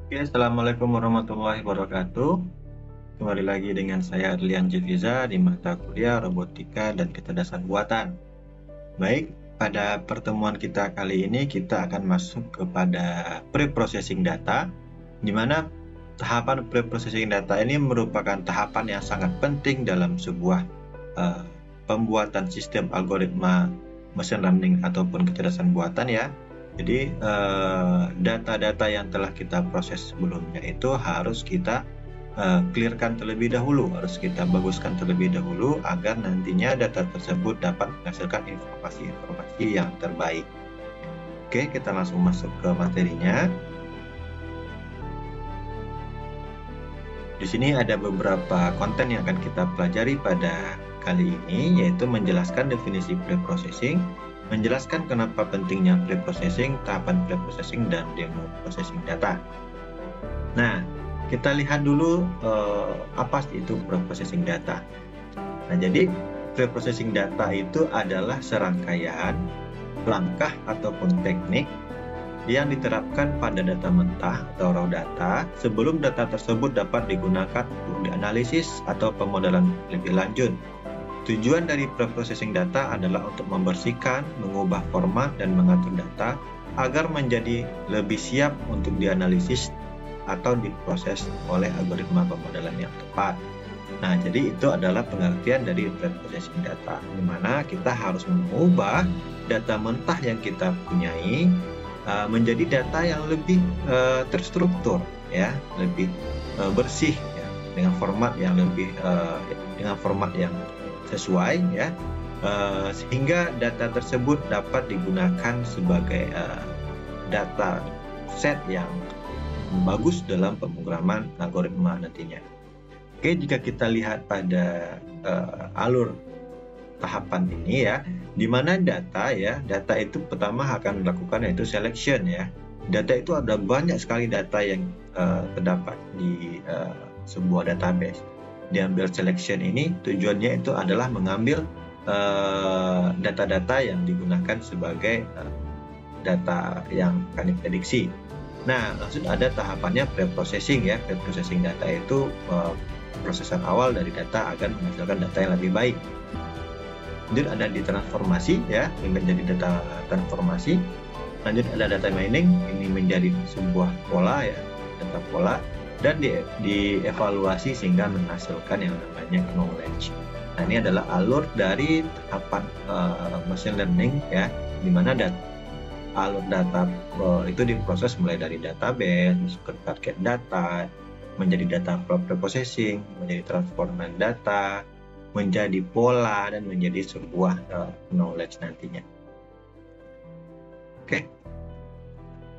Oke, Assalamualaikum warahmatullahi wabarakatuh. Kembali lagi dengan saya Adlian Jefiza di mata kuliah Robotika dan Kecerdasan Buatan. Baik, pada pertemuan kita kali ini kita akan masuk kepada pre-processing data, di mana tahapan pre-processing data ini merupakan tahapan yang sangat penting dalam sebuah pembuatan sistem algoritma machine learning ataupun kecerdasan buatan ya. Jadi data-data yang telah kita proses sebelumnya itu harus kita clearkan terlebih dahulu, harus kita baguskan terlebih dahulu agar nantinya data tersebut dapat menghasilkan informasi-informasi yang terbaik. Oke, kita langsung masuk ke materinya. Di sini ada beberapa konten yang akan kita pelajari pada kali ini, yaitu menjelaskan definisi pre-processing, menjelaskan kenapa pentingnya pre-processing, tahapan pre-processing, dan demo processing data. Nah, kita lihat dulu apa sih itu pre-processing data. Nah, jadi pre-processing data itu adalah serangkaian langkah ataupun teknik yang diterapkan pada data mentah atau raw data sebelum data tersebut dapat digunakan untuk dianalisis atau pemodelan lebih lanjut. Tujuan dari pre-processing data adalah untuk membersihkan, mengubah format, dan mengatur data agar menjadi lebih siap untuk dianalisis atau diproses oleh algoritma pemodelan yang tepat. Nah, jadi itu adalah pengertian dari pre-processing data, di mana kita harus mengubah data mentah yang kita punyai menjadi data yang lebih terstruktur, ya, lebih bersih, ya, dengan format yang sesuai, ya, sehingga data tersebut dapat digunakan sebagai data set yang bagus dalam pemrograman algoritma nantinya. Oke, jika kita lihat pada alur tahapan ini, ya, di mana data itu pertama akan melakukan yaitu selection, ya. Data itu ada banyak sekali data yang terdapat di sebuah database. Diambil selection ini tujuannya itu adalah mengambil data-data yang digunakan sebagai data yang akan diprediksi. Nah, langsung ada tahapannya pre-processing, ya. Pre-processing data itu prosesan awal dari data agar menghasilkan data yang lebih baik. Lanjut ada di transformasi, ya, menjadi data transformasi. Lanjut ada data mining, ini menjadi sebuah pola, ya, data pola, dan dievaluasi sehingga menghasilkan yang namanya knowledge. Nah, ini adalah alur dari tahapan machine learning, ya, di mana alur data itu diproses mulai dari database, masuk ke target data, menjadi data pre-processing, menjadi transforman data, menjadi pola, dan menjadi sebuah knowledge nantinya. Oke.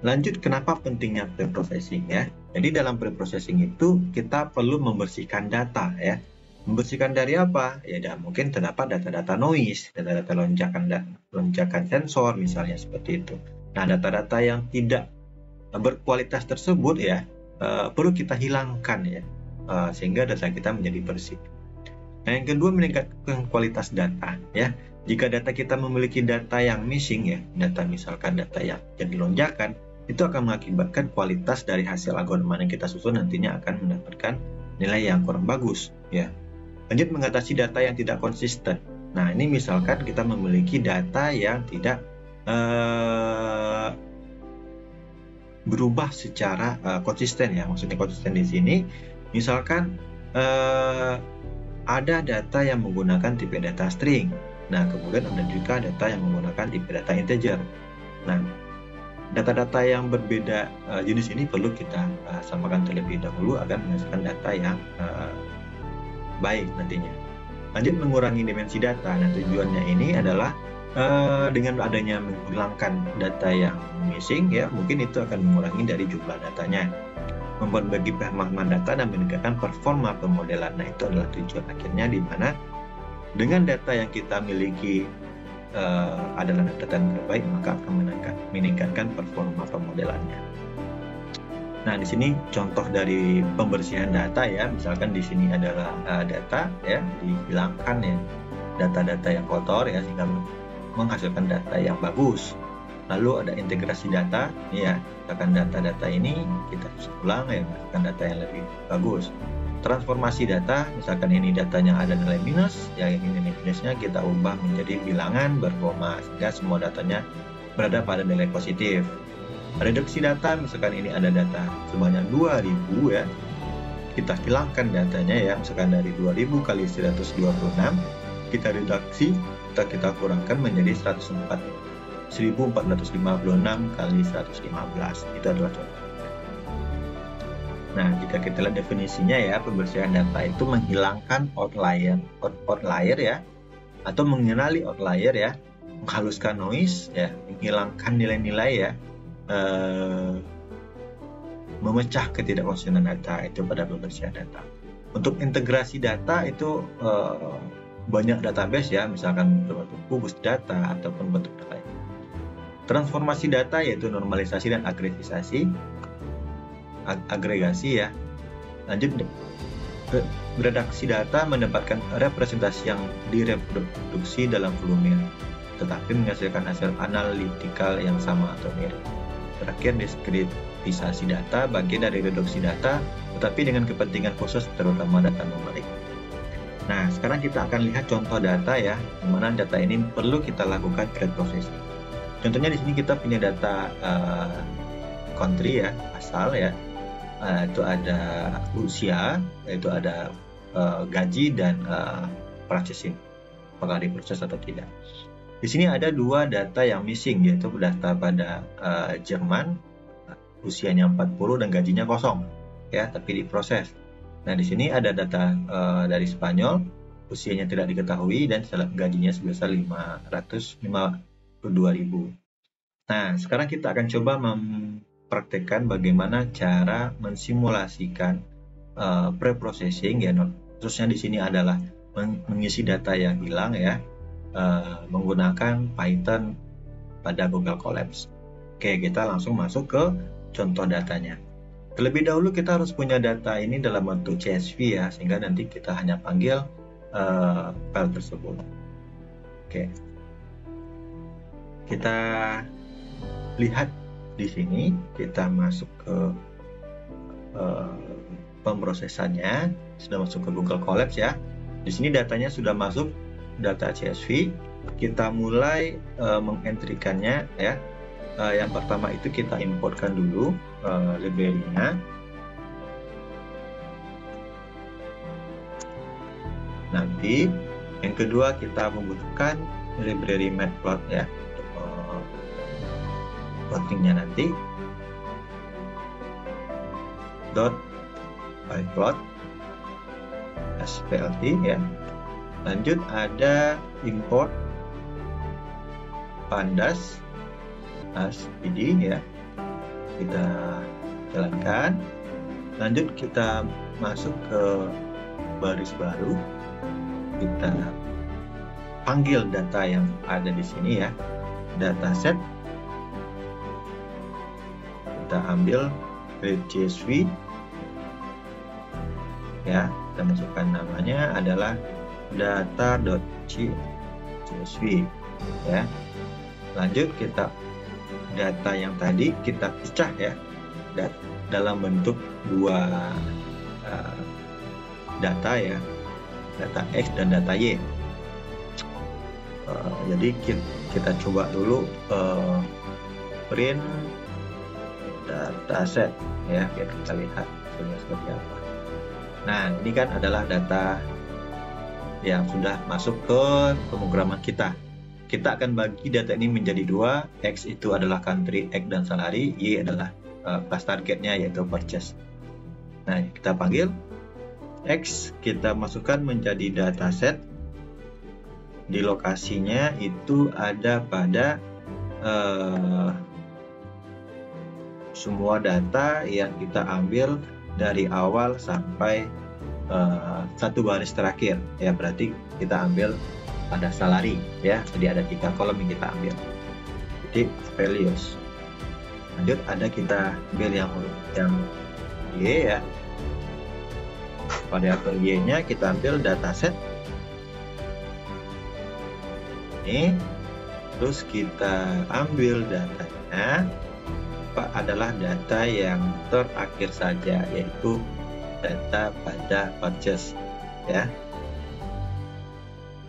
Lanjut, kenapa pentingnya pre-processing, ya? Jadi dalam pre-processing itu kita perlu membersihkan data, ya. Membersihkan dari apa? Ya, mungkin terdapat data-data noise, data-data lonjakan sensor misalnya seperti itu. Nah, data-data yang tidak berkualitas tersebut, ya, perlu kita hilangkan, ya, sehingga data kita menjadi bersih. Nah, yang kedua, meningkatkan kualitas data, ya. Jika data kita memiliki data yang missing, ya, misalkan data yang jadi lonjakan, itu akan mengakibatkan kualitas dari hasil algoritma yang kita susun nantinya akan mendapatkan nilai yang kurang bagus, ya. Lanjut, mengatasi data yang tidak konsisten. Nah, ini misalkan kita memiliki data yang tidak berubah secara konsisten, ya. Maksudnya konsisten di sini, misalkan ada data yang menggunakan tipe data string. Nah, kemudian ada juga data yang menggunakan tipe data integer. Nah, data-data yang berbeda jenis ini perlu kita samakan terlebih dahulu agar menghasilkan data yang baik nantinya. Lanjut, mengurangi dimensi data. Nah, tujuannya ini adalah dengan adanya menghilangkan data yang missing, ya, mungkin itu akan mengurangi dari jumlah datanya. membuat bagi pemahaman data dan meningkatkan performa pemodelan. Nah, itu adalah tujuan akhirnya, di mana dengan data yang kita miliki adalah data yang terbaik, maka akan meningkatkan performa pemodelannya. Nah, di sini contoh dari pembersihan data ya, misalkan di sini adalah data ya, dihilangkan ya data-data yang kotor ya, sehingga menghasilkan data yang bagus. Lalu ada integrasi data ya, misalkan data-data ini kita ulang ya, menghasilkan data yang lebih bagus. Transformasi data, misalkan ini datanya ada nilai minus ya, ini nilai minusnya kita ubah menjadi bilangan berkoma sehingga semua datanya berada pada nilai positif. Reduksi data, misalkan ini ada data sebanyak 2000 ya, kita hilangkan datanya ya, misalkan dari 2000 kali 126 kita reduksi, kita kurangkan menjadi 1456 kali 115. Itu adalah contoh. Nah, jika kita lihat definisinya ya, pembersihan data itu menghilangkan outlier ya, atau mengenali outlier ya, menghaluskan noise ya, menghilangkan nilai-nilai ya, memecah ketidakkonsistenan data, itu pada pembersihan data. Untuk integrasi data itu banyak database ya, misalkan berbentuk kubus data ataupun bentuk lain. Transformasi data yaitu normalisasi dan agregasi ya. Lanjut, redaksi data mendapatkan representasi yang direproduksi dalam volume, tetapi menghasilkan hasil analitikal yang sama atau mirip. Terakhir, diskritisasi data bagian dari reduksi data, tetapi dengan kepentingan khusus, terutama data numerik. Nah, sekarang kita akan lihat contoh data ya, di mana data ini perlu kita lakukan preprocessing. Contohnya di sini kita punya data country ya, asal ya, itu ada usia, yaitu ada gaji dan purchasing, apakah diproses atau tidak. Di sini ada dua data yang missing, yaitu data pada Jerman, usianya 40 dan gajinya kosong, ya, tapi diproses. Nah, di sini ada data dari Spanyol, usianya tidak diketahui dan gajinya sebesar 552.000. Nah, sekarang kita akan coba mempraktekkan bagaimana cara mensimulasikan preprocessing ya, khususnya di sini adalah mengisi data yang hilang ya, menggunakan Python pada Google Colabs. Oke, kita langsung masuk ke contoh datanya. Terlebih dahulu kita harus punya data ini dalam bentuk CSV ya, sehingga nanti kita hanya panggil file tersebut. Oke, kita lihat di sini, kita masuk ke pemrosesannya, sudah masuk ke Google Colabs ya. Di sini datanya sudah masuk data CSV. Kita mulai mengentrikannya ya. Yang pertama itu kita importkan dulu library-nya. Nanti yang kedua kita membutuhkan library matplot ya, untuk plottingnya nanti. .pyplot SPLT ya. Lanjut ada import pandas as PD ya, kita jalankan. Lanjut kita masuk ke baris baru, kita panggil data yang ada di sini ya, dataset. Kita ambil read CSV ya, kita masukkan namanya adalah data.csv ya. Lanjut kita data yang tadi kita pecah ya, dalam bentuk dua data ya, data X dan data Y. Jadi kita coba dulu print dataset ya, biar kita lihat seperti apa. Nah, ini kan adalah data yang sudah masuk ke pemrograman kita. Kita akan bagi data ini menjadi dua. X itu adalah country, X dan salary. Y adalah class targetnya, yaitu purchase. Nah, kita panggil X, kita masukkan menjadi dataset. Di lokasinya itu ada pada semua data yang kita ambil dari awal sampai satu baris terakhir ya, berarti kita ambil pada salary ya. Jadi ada 3 kolom yang kita ambil. Jadi values. Lanjut ada kita ambil yang Y ya. Variabel Y-nya kita ambil dataset ini, terus kita ambil datanya adalah data yang terakhir saja, yaitu data pada purchase ya.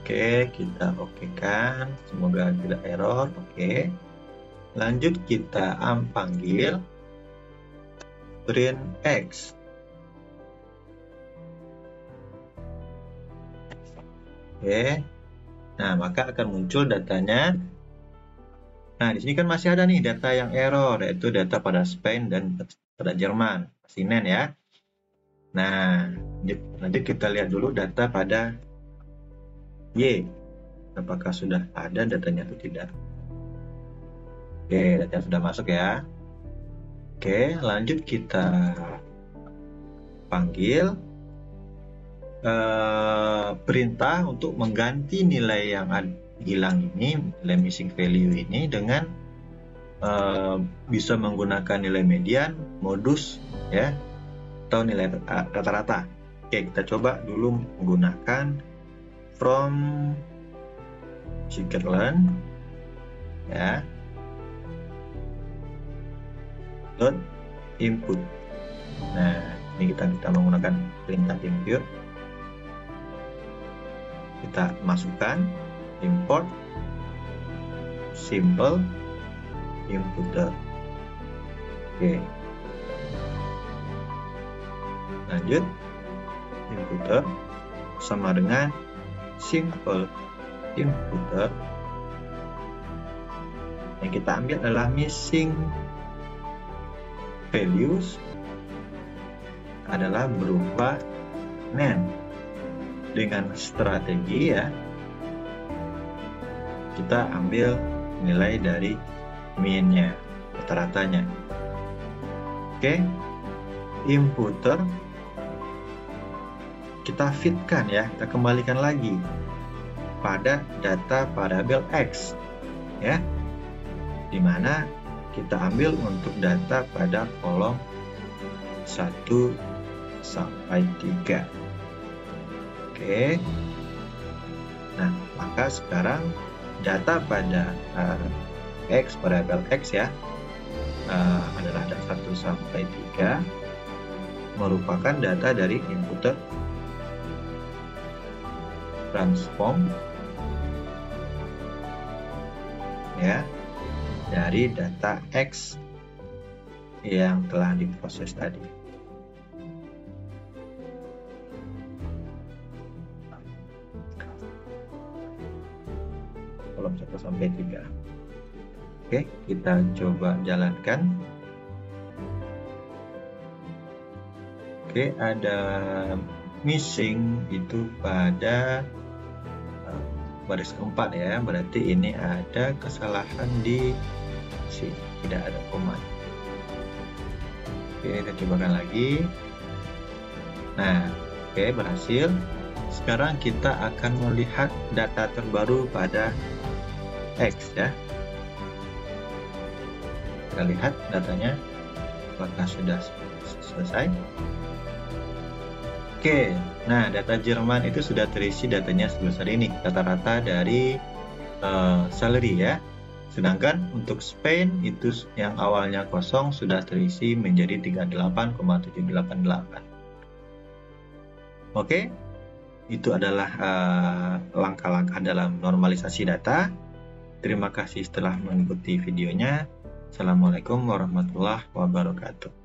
Oke, kita okekan, semoga tidak error. Oke, lanjut kita panggil print X. Oke, nah maka akan muncul datanya. Nah di sini kan masih ada nih data yang error, yaitu data pada Spain dan pada Jerman, Sinen ya. Nah nanti kita lihat dulu data pada Y, apakah sudah ada datanya atau tidak. Oke, datanya sudah masuk ya. Oke, lanjut kita panggil perintah untuk mengganti nilai yang hilang ini, nilai missing value ini, dengan bisa menggunakan nilai median, modus ya, atau nilai rata-rata. Oke, kita coba dulu menggunakan from scikit-learn ya, dot input. Nah ini kita menggunakan perintah import. Kita masukkan import simple inputter. Oke, lanjut inputter sama dengan simple inputter. Yang kita ambil adalah missing values adalah berupa name. Dengan strategi ya, kita ambil nilai dari mean-nya, rata-ratanya. Oke, inputter kita fitkan ya, kita kembalikan lagi pada data variabel X ya, dimana kita ambil untuk data pada kolom 1 sampai 3. Oke, nah maka sekarang data pada X, variabel X ya, adalah data 1 sampai 3 merupakan data dari inputter transform ya, dari data X yang telah diproses tadi. Kolom 1 sampai 3. Oke, kita coba jalankan. Oke, ada missing itu pada baris keempat ya, berarti ini ada kesalahan di sini, tidak ada koma. Oke, kita cobakan lagi. Nah, oke, berhasil. Sekarang kita akan melihat data terbaru pada X ya. Kita lihat datanya apakah sudah selesai. Oke, nah data Jerman itu sudah terisi datanya sebesar ini, rata-rata dari salary ya. Sedangkan untuk Spain itu yang awalnya kosong sudah terisi menjadi 38,788. Oke, itu adalah langkah-langkah dalam normalisasi data. Terima kasih telah mengikuti videonya. Assalamualaikum warahmatullahi wabarakatuh.